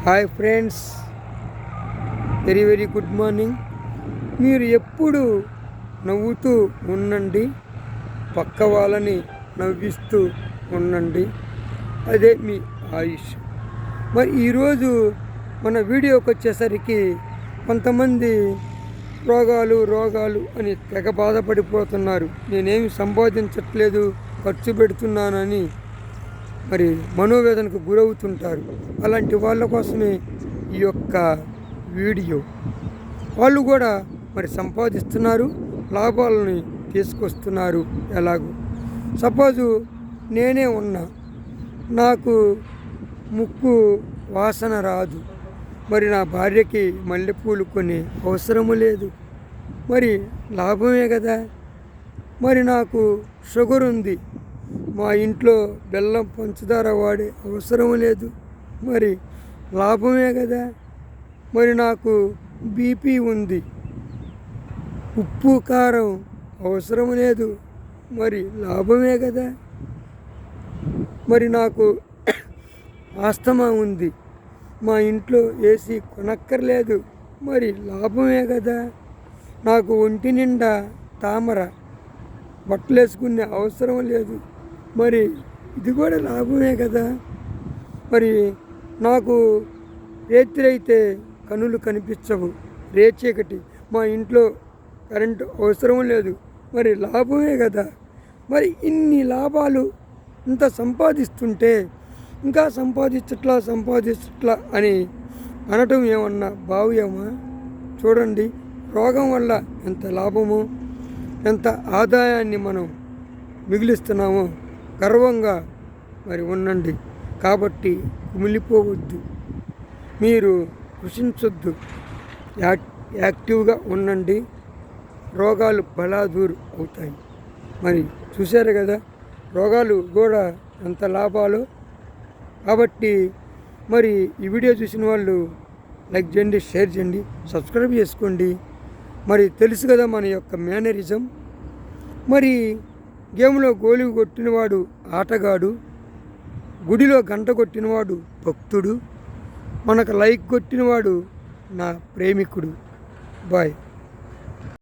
Hi friends, very good morning. మీరు ఎప్పుడు నవ్వుతూ ఉండండి, పక్క వాళ్ళని నవ్విస్తూ ఉండండి, అదే మీ ఆయుష్. మరి ఈరోజు మన వీడియోకి వచ్చేసరికి కొంతమంది రోగాలు అని తెగ బాధపడిపోతున్నారు. నేనేమి సంపాదించట్లేదు, ఖర్చు పెడుతున్నానని మరి మనోవేదనకు గురవుతుంటారు. అలాంటి వాళ్ళ కోసమే ఈ యొక్క వీడియో. వాళ్ళు కూడా మరి సంపాదిస్తున్నారు, లాభాలని తీసుకొస్తున్నారు. ఎలాగో సపోజు నేనే ఉన్నా, నాకు ముక్కు వాసన రాదు, మరి నా భార్యకి మల్లెపూలు కొనే అవసరము లేదు, మరి లాభమే కదా. మరి నాకు షుగర్ ఉంది, మా ఇంట్లో బెల్లం పంచదార వాడే అవసరం లేదు, మరి లాభమే కదా. మరి నాకు బీపీ ఉంది, ఉప్పు కారం అవసరం లేదు, మరి లాభమే కదా. మరి నాకు ఆస్తమా ఉంది, మా ఇంట్లో ఏసీ కొనక్కర్లేదు, మరి లాభమే కదా. నాకు ఒంటి నిండా తామర, బట్టలు వేసుకునే అవసరం లేదు, మరి ఇది కూడా లాభమే కదా. మరి నాకు రాత్రి అయితే కనులు కనిపించవు, రేచీకటి, మా ఇంట్లో కరెంటు అవసరం లేదు, మరి లాభమే కదా. మరి ఇన్ని లాభాలు ఇంత సంపాదిస్తుంటే ఇంకా సంపాదించట్లా అని అనటం ఏమన్నా భావ్యమా? చూడండి, రోగం వల్ల ఎంత లాభమో, ఎంత ఆదాయాన్ని మనం మిగిలిస్తున్నామో గర్వంగా మరి ఉండండి. కాబట్టి కుమిలిపోవద్దు, మీరు కృషించొద్దు, యాక్టివ్గా ఉండండి. రోగాలు బలాదూరు అవుతాయి. మరి చూశారు కదా, రోగాలు కూడా ఎంత లాభాలు. కాబట్టి మరి ఈ వీడియో చూసిన వాళ్ళు లైక్ చేయండి, షేర్ చేయండి, సబ్స్క్రైబ్ చేసుకోండి. మరి తెలుసు కదా మన యొక్క మేనరిజం. మరి గేమ్లో గోలు కొట్టినవాడు ఆటగాడు, గుడిలో గంట కొట్టినవాడు భక్తుడు, మనకు లైక్ కొట్టినవాడు నా ప్రేమికుడు. బాయ్.